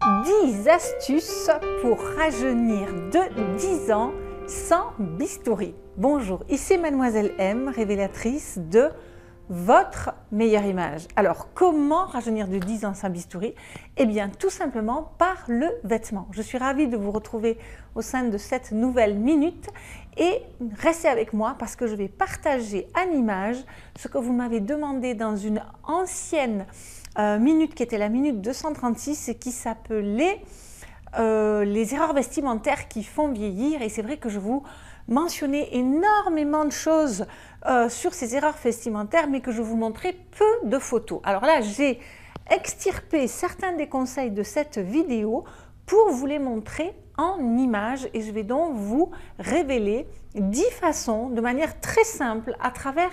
10 astuces pour rajeunir de 10 ans sans bistouri. Bonjour, ici Mademoiselle M, révélatrice de votre meilleure image. Alors, comment rajeunir de 10 ans sans bistouri? Eh bien, tout simplement par le vêtement. Je suis ravie de vous retrouver au sein de cette nouvelle minute et restez avec moi parce que je vais partager en image ce que vous m'avez demandé dans une ancienne minute qui était la minute 236 et qui s'appelait les erreurs vestimentaires qui font vieillir. Et c'est vrai que je vous mentionnais énormément de choses sur ces erreurs vestimentaires, mais que je vous montrais peu de photos. Alors là, j'ai extirpé certains des conseils de cette vidéo pour vous les montrer en images et je vais donc vous révéler 10 façons de manière très simple à travers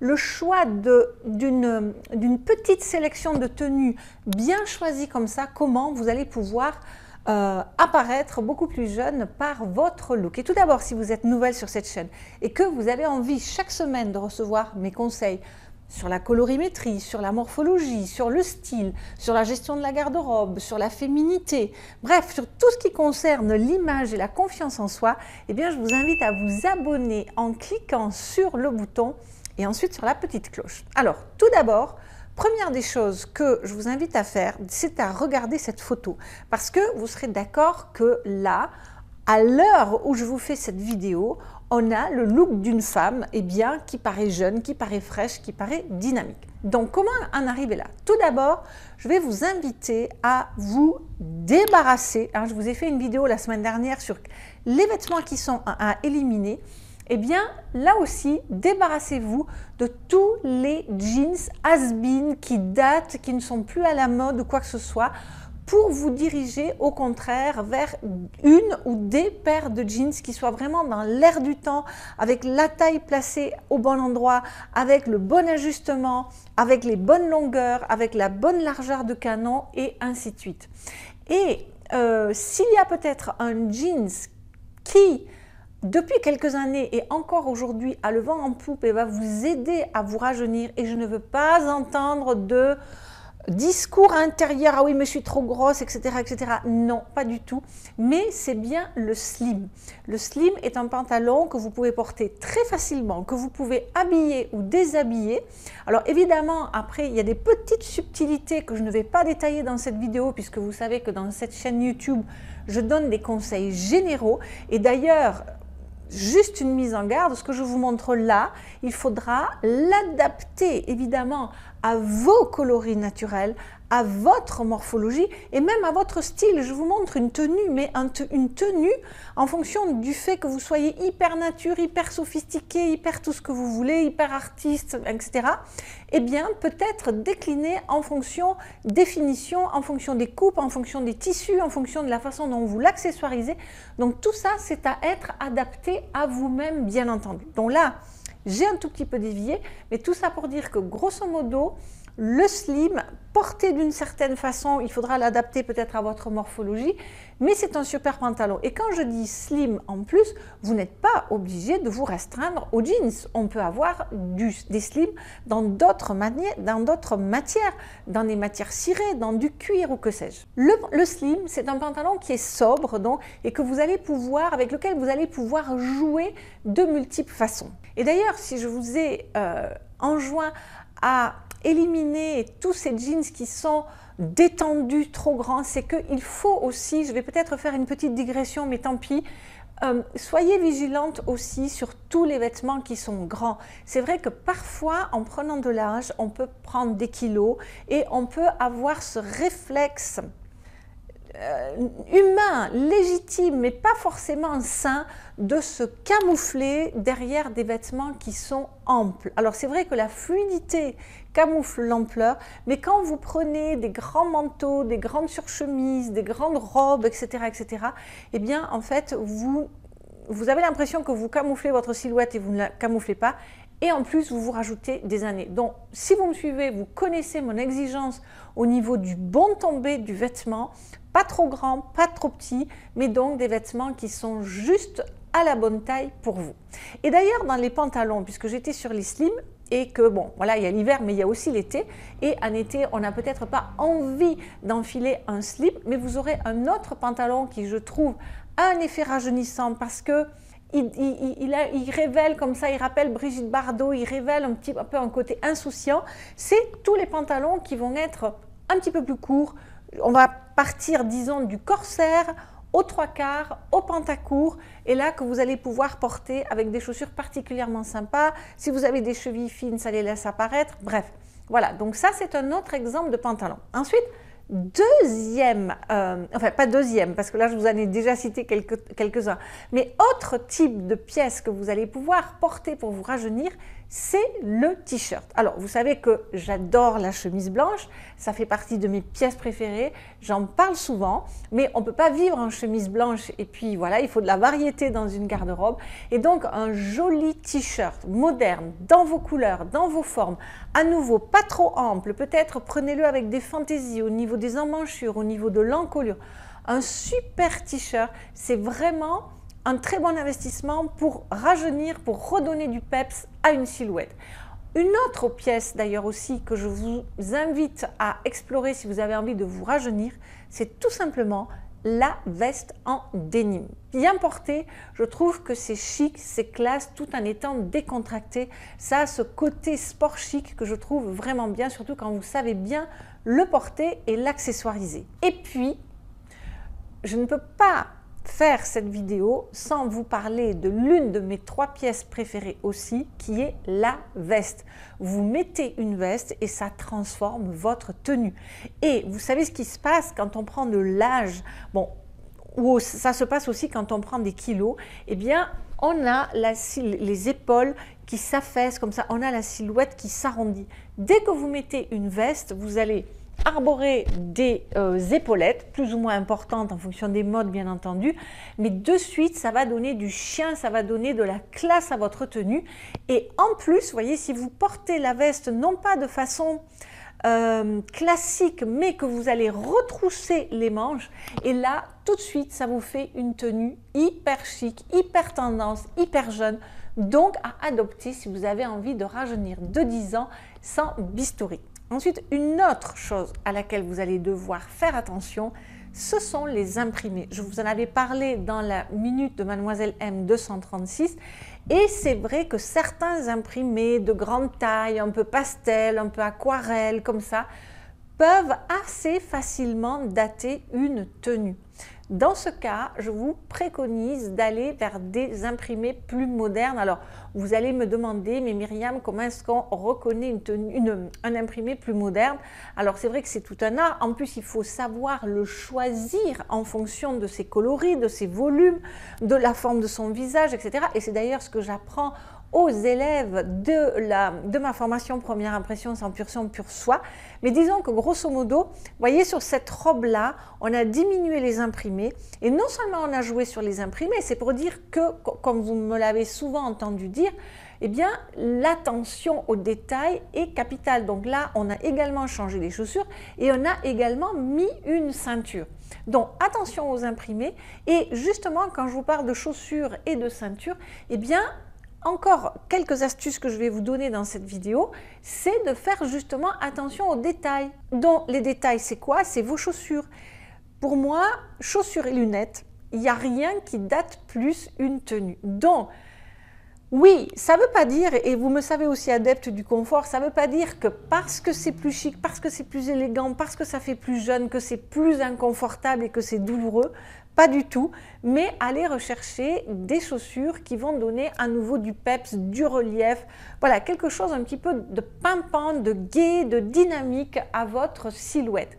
le choix d'une petite sélection de tenues bien choisies comme ça, comment vous allez pouvoir apparaître beaucoup plus jeune par votre look. Et tout d'abord, si vous êtes nouvelle sur cette chaîne et que vous avez envie chaque semaine de recevoir mes conseils sur la colorimétrie, sur la morphologie, sur le style, sur la gestion de la garde-robe, sur la féminité, bref, sur tout ce qui concerne l'image et la confiance en soi, eh bien, je vous invite à vous abonner en cliquant sur le bouton et ensuite sur la petite cloche. Alors, tout d'abord, première des choses que je vous invite à faire, c'est à regarder cette photo. Parce que vous serez d'accord que là, à l'heure où je vous fais cette vidéo, on a le look d'une femme qui paraît jeune, qui paraît fraîche, qui paraît dynamique. Donc, comment en arriver là? Tout d'abord, je vais vous inviter à vous débarrasser. Je vous ai fait une vidéo la semaine dernière sur les vêtements qui sont à éliminer. Eh bien, là aussi, débarrassez-vous de tous les jeans has-been qui datent, qui ne sont plus à la mode ou quoi que ce soit, pour vous diriger au contraire vers une ou des paires de jeans qui soient vraiment dans l'air du temps, avec la taille placée au bon endroit, avec le bon ajustement, avec les bonnes longueurs, avec la bonne largeur de canon et ainsi de suite. Et s'il y a peut-être un jeans qui depuis quelques années et encore aujourd'hui a le vent en poupe et va vous aider à vous rajeunir, et je ne veux pas entendre de discours intérieur, ah oui mais je suis trop grosse, etc., etc. Non, pas du tout, mais c'est bien le slim. Le slim est un pantalon que vous pouvez porter très facilement, que vous pouvez habiller ou déshabiller. Alors évidemment, après, il y a des petites subtilités que je ne vais pas détailler dans cette vidéo, puisque vous savez que dans cette chaîne YouTube, je donne des conseils généraux. Et d'ailleurs, juste une mise en garde, ce que je vous montre là, il faudra l'adapter évidemment à vos coloris naturels, à votre morphologie et même à votre style. Je vous montre une tenue, mais une tenue en fonction du fait que vous soyez hyper nature, hyper sophistiqué, hyper tout ce que vous voulez, hyper artiste, etc. Eh bien, peut-être décliner en fonction des finitions, en fonction des coupes, en fonction des tissus, en fonction de la façon dont vous l'accessoirisez. Donc tout ça, c'est à être adapté à vous-même, bien entendu. Donc là, j'ai un tout petit peu dévié, mais tout ça pour dire que grosso modo, le slim, porté d'une certaine façon, il faudra l'adapter peut-être à votre morphologie, mais c'est un super pantalon. Et quand je dis slim en plus, vous n'êtes pas obligé de vous restreindre aux jeans. On peut avoir des slims dans d'autres matières, dans des matières cirées, dans du cuir ou que sais-je. Le slim, c'est un pantalon qui est sobre donc, et que vous allez pouvoir, avec lequel vous allez pouvoir jouer de multiples façons. Et d'ailleurs, si je vous ai enjoint à éliminer tous ces jeans qui sont détendus, trop grands, c'est qu'il faut aussi, je vais peut-être faire une petite digression, mais tant pis, soyez vigilante aussi sur tous les vêtements qui sont grands. C'est vrai que parfois, en prenant de l'âge, on peut prendre des kilos et on peut avoir ce réflexe humain, légitime, mais pas forcément sain, de se camoufler derrière des vêtements qui sont amples. Alors c'est vrai que la fluidité camoufle l'ampleur, mais quand vous prenez des grands manteaux, des grandes surchemises, des grandes robes, etc., etc., eh bien en fait vous avez l'impression que vous camouflez votre silhouette et vous ne la camouflez pas. Et en plus, vous vous rajoutez des années. Donc, si vous me suivez, vous connaissez mon exigence au niveau du bon tombé du vêtement, pas trop grand, pas trop petit, mais donc des vêtements qui sont juste à la bonne taille pour vous. Et d'ailleurs, dans les pantalons, puisque j'étais sur les slims, et que bon, voilà, il y a l'hiver, mais il y a aussi l'été. Et en été, on n'a peut-être pas envie d'enfiler un slip, mais vous aurez un autre pantalon qui, je trouve, a un effet rajeunissant parce que il révèle comme ça, il rappelle Brigitte Bardot, il révèle un peu un côté insouciant. C'est tous les pantalons qui vont être un petit peu plus courts. On va partir, disons, du corsaire aux 3/4, au pantacourt, et là que vous allez pouvoir porter avec des chaussures particulièrement sympas. Si vous avez des chevilles fines, ça les laisse apparaître. Bref, voilà, donc ça c'est un autre exemple de pantalon. Ensuite, deuxième, enfin pas deuxième, parce que là je vous en ai déjà cité quelques-uns, mais autre type de pièce que vous allez pouvoir porter pour vous rajeunir, c'est le t-shirt. Alors vous savez que j'adore la chemise blanche, ça fait partie de mes pièces préférées, j'en parle souvent, mais on ne peut pas vivre en chemise blanche et puis voilà, il faut de la variété dans une garde-robe. Et donc un joli t-shirt moderne, dans vos couleurs, dans vos formes, à nouveau pas trop ample, peut-être prenez-le avec des fantaisies au niveau des emmanchures, au niveau de l'encolure. Un super t-shirt, c'est vraiment un très bon investissement pour rajeunir, pour redonner du peps à une silhouette. Une autre pièce d'ailleurs aussi que je vous invite à explorer si vous avez envie de vous rajeunir, c'est tout simplement la veste en denim. Bien portée, je trouve que c'est chic, c'est classe tout en étant décontracté. Ça a ce côté sport chic que je trouve vraiment bien, surtout quand vous savez bien le porter et l'accessoiriser. Et puis, je ne peux pas faire cette vidéo sans vous parler de l'une de mes 3 pièces préférées aussi, qui est la veste. Vous mettez une veste et ça transforme votre tenue. Et vous savez ce qui se passe quand on prend de l'âge, bon, ou ça se passe aussi quand on prend des kilos, eh bien, on a les épaules qui s'affaissent comme ça, on a la silhouette qui s'arrondit. Dès que vous mettez une veste, vous allez arborer des épaulettes plus ou moins importantes en fonction des modes bien entendu, mais de suite ça va donner du chien, ça va donner de la classe à votre tenue. Et en plus, vous voyez, si vous portez la veste non pas de façon classique, mais que vous allez retrousser les manches, et là tout de suite ça vous fait une tenue hyper chic, hyper tendance, hyper jeune, donc à adopter si vous avez envie de rajeunir de 10 ans sans bistouri. Ensuite, une autre chose à laquelle vous allez devoir faire attention, ce sont les imprimés. Je vous en avais parlé dans la minute de Mademoiselle M 236 et c'est vrai que certains imprimés de grande taille, un peu pastel, un peu aquarelle, comme ça, peuvent assez facilement dater une tenue. Dans ce cas, je vous préconise d'aller vers des imprimés plus modernes. Alors, vous allez me demander, mais Myriam, comment est-ce qu'on reconnaît un imprimé plus moderne? Alors, c'est vrai que c'est tout un art. En plus, il faut savoir le choisir en fonction de ses coloris, de ses volumes, de la forme de son visage, etc. Et c'est d'ailleurs ce que j'apprends aux élèves de ma formation Première Impression sans pur sang, pur soie. Mais disons que grosso modo, vous voyez sur cette robe-là, on a diminué les imprimés et non seulement on a joué sur les imprimés, c'est pour dire que, comme vous me l'avez souvent entendu dire, eh bien l'attention aux détails est capitale. Donc là, on a également changé les chaussures et on a également mis une ceinture. Donc attention aux imprimés et justement quand je vous parle de chaussures et de ceinture, eh bien encore quelques astuces que je vais vous donner dans cette vidéo, c'est de faire justement attention aux détails. Donc les détails, c'est quoi? C'est vos chaussures. Pour moi, chaussures et lunettes, il n'y a rien qui date plus une tenue. Donc, oui, ça ne veut pas dire, et vous me savez aussi adepte du confort, ça ne veut pas dire que parce que c'est plus chic, parce que c'est plus élégant, parce que ça fait plus jeune, que c'est plus inconfortable et que c'est douloureux. Pas du tout, mais allez rechercher des chaussures qui vont donner à nouveau du peps, du relief, voilà, quelque chose un petit peu de pimpant, de gai, de dynamique à votre silhouette.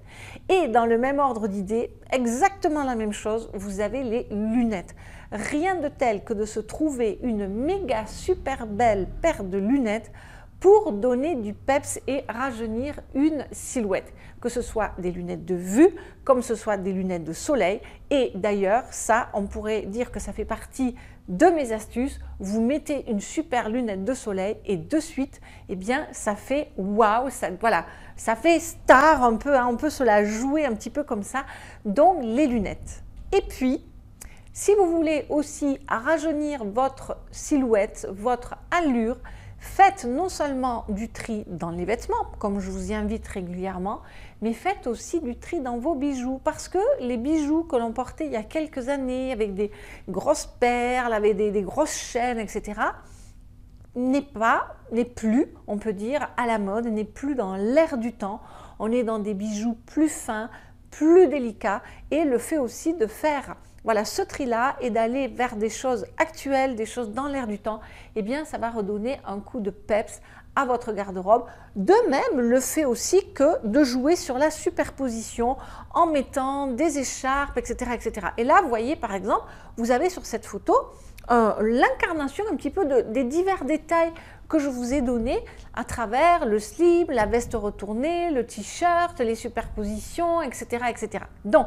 Et dans le même ordre d'idées, exactement la même chose, vous avez les lunettes. Rien de tel que de se trouver une méga super belle paire de lunettes pour donner du peps et rajeunir une silhouette. Que ce soit des lunettes de vue, comme ce soit des lunettes de soleil. Et d'ailleurs, ça, on pourrait dire que ça fait partie de mes astuces. Vous mettez une super lunette de soleil et de suite, eh bien, ça fait waouh, voilà, ça fait star un peu, hein, on peut se la jouer un petit peu comme ça. Donc, les lunettes. Et puis, si vous voulez aussi rajeunir votre silhouette, votre allure, Faites non seulement du tri dans les vêtements, comme je vous y invite régulièrement, mais faites aussi du tri dans vos bijoux, parce que les bijoux que l'on portait il y a quelques années, avec des grosses perles, avec des grosses chaînes, etc., n'est plus, on peut dire, à la mode, n'est plus dans l'air du temps. On est dans des bijoux plus fins, plus délicats, et le fait aussi de faire voilà, ce tri-là et d'aller vers des choses actuelles, des choses dans l'air du temps, eh bien ça va redonner un coup de peps à votre garde-robe. De même, le fait aussi que de jouer sur la superposition en mettant des écharpes, etc., etc. Et là, vous voyez par exemple, vous avez sur cette photo l'incarnation un petit peu des divers détails que je vous ai donnés à travers le slip, la veste retournée, le t-shirt, les superpositions, etc., etc. Donc,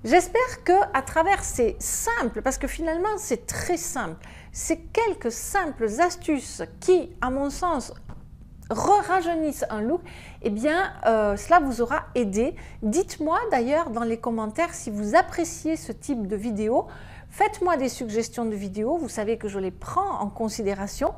j'espère qu'à travers ces simples, parce que finalement c'est très simple, ces quelques simples astuces qui, à mon sens, rajeunissent un look, eh bien cela vous aura aidé. Dites-moi d'ailleurs dans les commentaires si vous appréciez ce type de vidéo. Faites-moi des suggestions de vidéos, vous savez que je les prends en considération.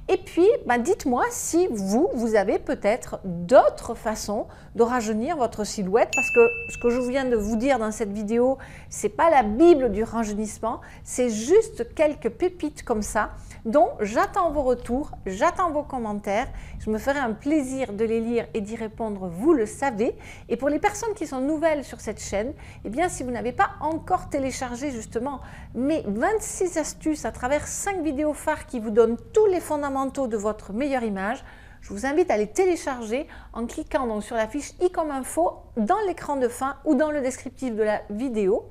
Et puis, dites-moi si vous avez peut-être d'autres façons de rajeunir votre silhouette, parce que ce que je viens de vous dire dans cette vidéo, ce n'est pas la Bible du rajeunissement, c'est juste quelques pépites comme ça. Donc, j'attends vos retours, j'attends vos commentaires. Je me ferai un plaisir de les lire et d'y répondre, vous le savez. Et pour les personnes qui sont nouvelles sur cette chaîne, eh bien, si vous n'avez pas encore téléchargé justement mes 26 astuces à travers 5 vidéos phares qui vous donnent tous les fondamentaux de votre meilleure image, je vous invite à les télécharger en cliquant donc sur la fiche i comme info dans l'écran de fin ou dans le descriptif de la vidéo.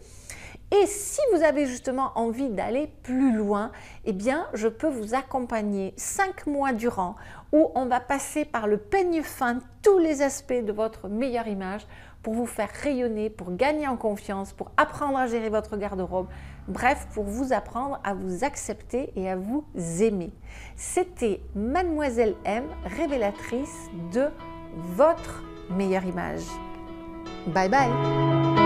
Et si vous avez justement envie d'aller plus loin, eh bien, je peux vous accompagner 5 mois durant où on va passer par le peigne fin tous les aspects de votre meilleure image pour vous faire rayonner, pour gagner en confiance, pour apprendre à gérer votre garde-robe, bref, pour vous apprendre à vous accepter et à vous aimer. C'était Mademoiselle M, révélatrice de votre meilleure image. Bye bye!